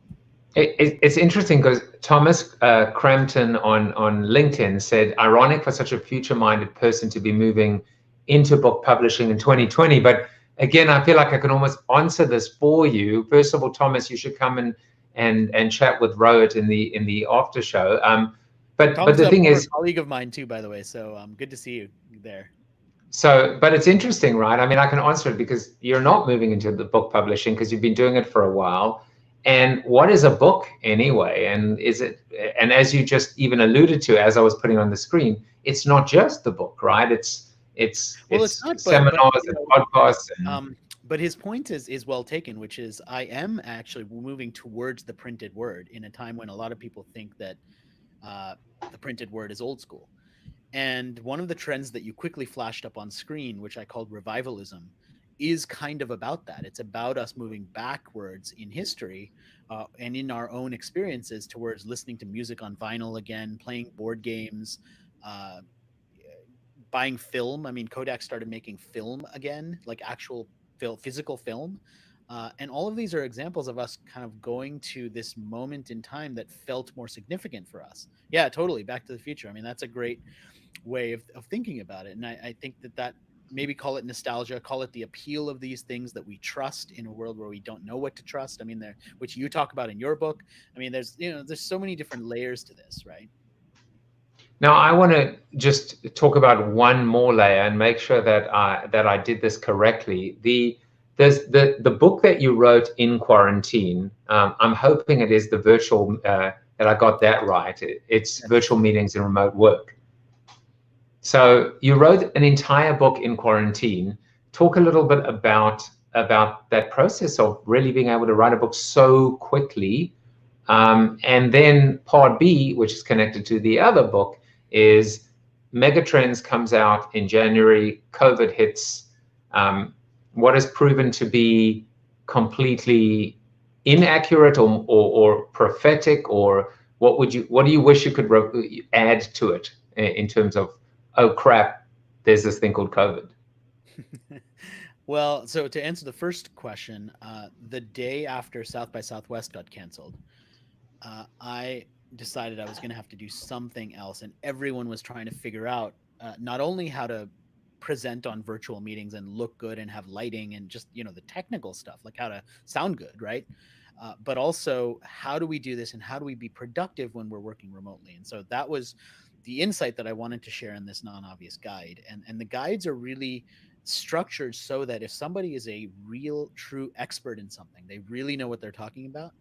S1: It's interesting because Thomas Crampton on LinkedIn said, ironic for such a future-minded person to be moving into book publishing in 2020. But again, I feel like I can almost answer this for you. First of all, Thomas, you should come and chat with Rohit in the after show. But the thing is,
S2: a colleague of mine too, by the way. So good to see you there.
S1: So, but it's interesting, right? I mean, I can answer it because you're not moving into the book publishing because you've been doing it for a while. And what is a book anyway? And as you just even alluded to, as I was putting on the screen, it's not just the book, right? It's not, seminars and podcasts.
S2: But his point is well taken, which is I am actually moving towards the printed word in a time when a lot of people think that the printed word is old school. And one of the trends that you quickly flashed up on screen, which I called revivalism, is kind of about that. It's about us moving backwards in history and in our own experiences towards listening to music on vinyl again, playing board games, buying film. I mean, Kodak started making film again, like actual physical film. And all of these are examples of us kind of going to this moment in time that felt more significant for us. Yeah, totally. Back to the Future. I mean, that's a great way of thinking about it. And I think that maybe call it nostalgia, call it the appeal of these things that we trust in a world where we don't know what to trust. I mean, which you talk about in your book. I mean, there's so many different layers to this, right?
S1: Now, I want to just talk about one more layer and make sure that I did this correctly. There's the book that you wrote in quarantine. I'm hoping it is the virtual, that I got that right. It's virtual meetings and remote work. So you wrote an entire book in quarantine. Talk a little bit about that process of really being able to write a book so quickly. And then part B, which is connected to the other book, is Megatrends comes out in January, COVID hits. What is proven to be completely inaccurate or prophetic, or what do you wish you could add to it in terms of, oh crap, there's this thing called COVID?
S2: Well, so to answer the first question, the day after South by Southwest got canceled, I decided I was going to have to do something else, and everyone was trying to figure out not only how to present on virtual meetings and look good and have lighting and just the technical stuff, like how to sound good, right? But also, how do we do this and how do we be productive when we're working remotely? And so that was the insight that I wanted to share in this non-obvious guide. And the guides are really structured so that if somebody is a real, true expert in something, they really know what they're talking about,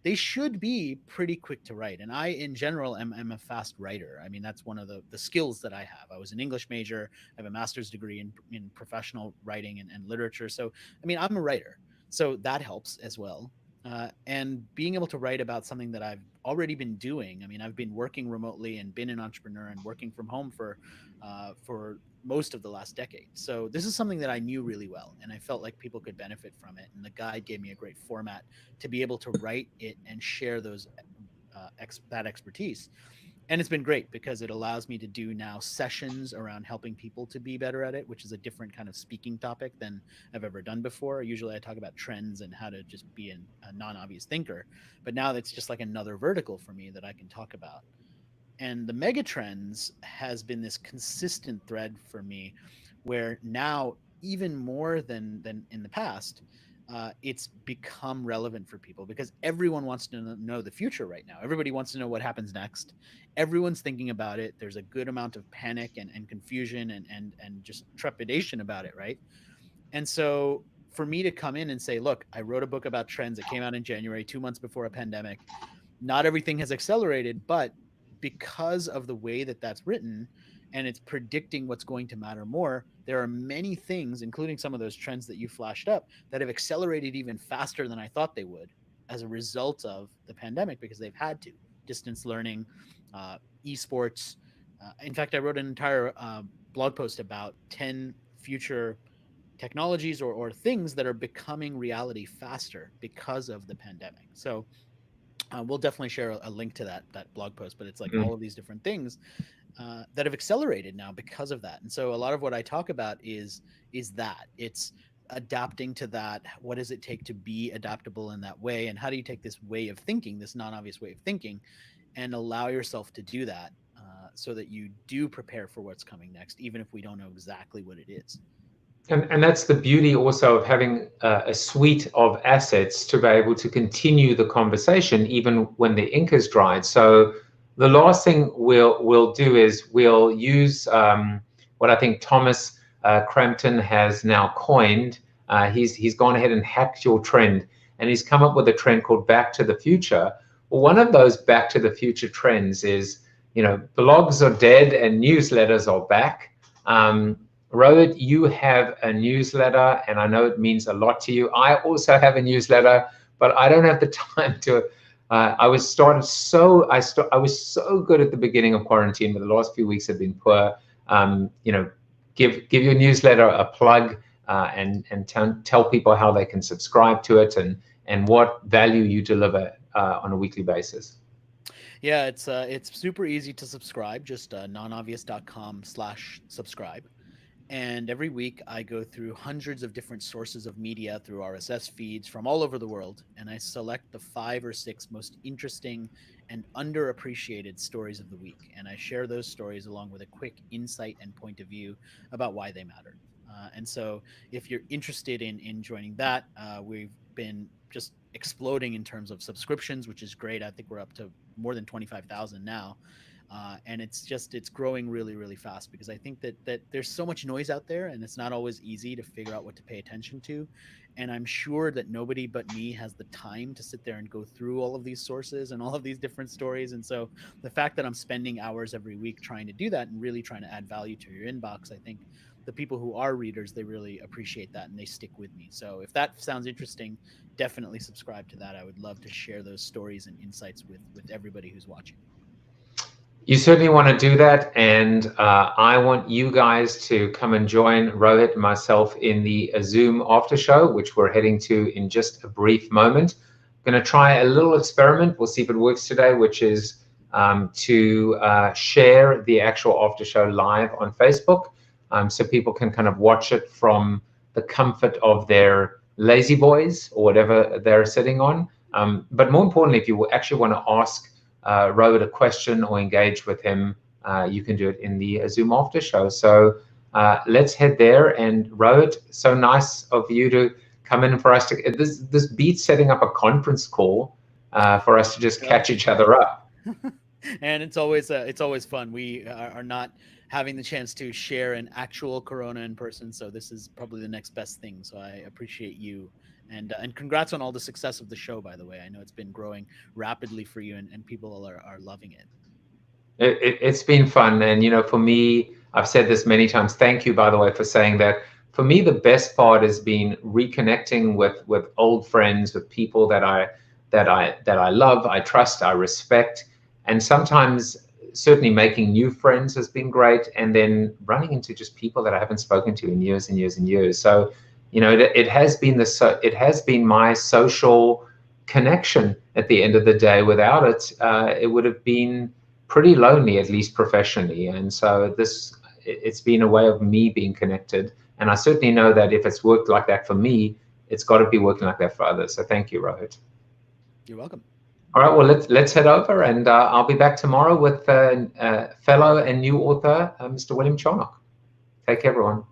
S2: they should be pretty quick to write. And I, in general, am a fast writer. I mean, that's one of the skills that I have. I was an English major. I have a master's degree in professional writing and literature. So, I mean, I'm a writer. So that helps as well. And being able to write about something that I've already been doing. I mean, I've been working remotely and been an entrepreneur and working from home for most of the last decade. So this is something that I knew really well, and I felt like people could benefit from it. And the guide gave me a great format to be able to write it and share those that expertise. And it's been great because it allows me to do now sessions around helping people to be better at it, which is a different kind of speaking topic than I've ever done before. Usually I talk about trends and how to just be a non-obvious thinker, but now that's just like another vertical for me that I can talk about. And the mega trends has been this consistent thread for me where now, even more than in the past, it's become relevant for people because everyone wants to know the future right now. Everybody wants to know what happens next. Everyone's thinking about it. There's a good amount of panic and confusion and just trepidation about it, right? And so for me to come in and say, look, I wrote a book about trends. It came out in January, 2 months before a pandemic. Not everything has accelerated, but because of the way that that's written, and it's predicting what's going to matter more, there are many things, including some of those trends that you flashed up, that have accelerated even faster than I thought they would as a result of the pandemic, because they've had to. Distance learning, esports. In fact, I wrote an entire blog post about 10 future technologies or things that are becoming reality faster because of the pandemic. So we'll definitely share a link to that blog post, but it's like all of these different things that have accelerated now because of that. And so a lot of what I talk about is that it's adapting to that. What does it take to be adaptable in that way? And how do you take this way of thinking, this non-obvious way of thinking, and allow yourself to do that so that you do prepare for what's coming next, even if we don't know exactly what it is.
S1: And that's the beauty also of having a suite of assets to be able to continue the conversation even when the ink is dried. So the last thing we'll do is we'll use what I think Thomas Crampton has now coined. He's gone ahead and hacked your trend, and he's come up with a trend called Back to the Future. Well, one of those Back to the Future trends is, blogs are dead and newsletters are back. Rohit, you have a newsletter, and I know it means a lot to you. I also have a newsletter, but I don't have the time to. I was so good at the beginning of quarantine, but the last few weeks have been poor. Give your newsletter a plug and tell people how they can subscribe to it and what value you deliver on a weekly basis.
S2: Yeah, it's super easy to subscribe. Just nonobvious.com/subscribe. And every week I go through hundreds of different sources of media through RSS feeds from all over the world. And I select the 5 or 6 most interesting and underappreciated stories of the week. And I share those stories along with a quick insight and point of view about why they matter. And so if you're interested in joining that, we've been just exploding in terms of subscriptions, which is great. I think we're up to more than 25,000 now. And it's growing really, really fast because I think that there's so much noise out there and it's not always easy to figure out what to pay attention to. And I'm sure that nobody but me has the time to sit there and go through all of these sources and all of these different stories. And so the fact that I'm spending hours every week trying to do that and really trying to add value to your inbox, I think the people who are readers, they really appreciate that and they stick with me. So if that sounds interesting, definitely subscribe to that. I would love to share those stories and insights with everybody who's watching.
S1: You certainly want to do that, and I want you guys to come and join Rohit and myself in the Zoom after show, which we're heading to in just a brief moment. I'm going to try a little experiment. We'll see if it works today, which is to share the actual after show live on Facebook, so people can kind of watch it from the comfort of their lazy boys or whatever they're sitting on. But more importantly, if you actually want to ask Rohit a question or engage with him, you can do it in the Zoom after show. So let's head there. And Rohit, so nice of you to come in for us to this beats setting up a conference call for us to just catch each other up.
S2: And it's always fun. We are not having the chance to share an actual Corona in person, so this is probably the next best thing. So I appreciate you. And congrats on all the success of the show, by the way. I know it's been growing rapidly for you, and people are loving it. It's
S1: been fun. And, for me, I've said this many times. Thank you, by the way, for saying that. for me, the best part has been reconnecting with old friends, with people that I love, I trust, I respect, and sometimes certainly making new friends has been great, and then running into just people that I haven't spoken to in years and years and years. So, you know, it has been my social connection at the end of the day. Without it, it would have been pretty lonely, at least professionally. And so it's been a way of me being connected. And I certainly know that if it's worked like that for me, it's got to be working like that for others. So thank you, Rohit.
S2: You're welcome.
S1: All right, well, let's head over, and I'll be back tomorrow with fellow and new author, Mr. William Charnock. Take care, everyone.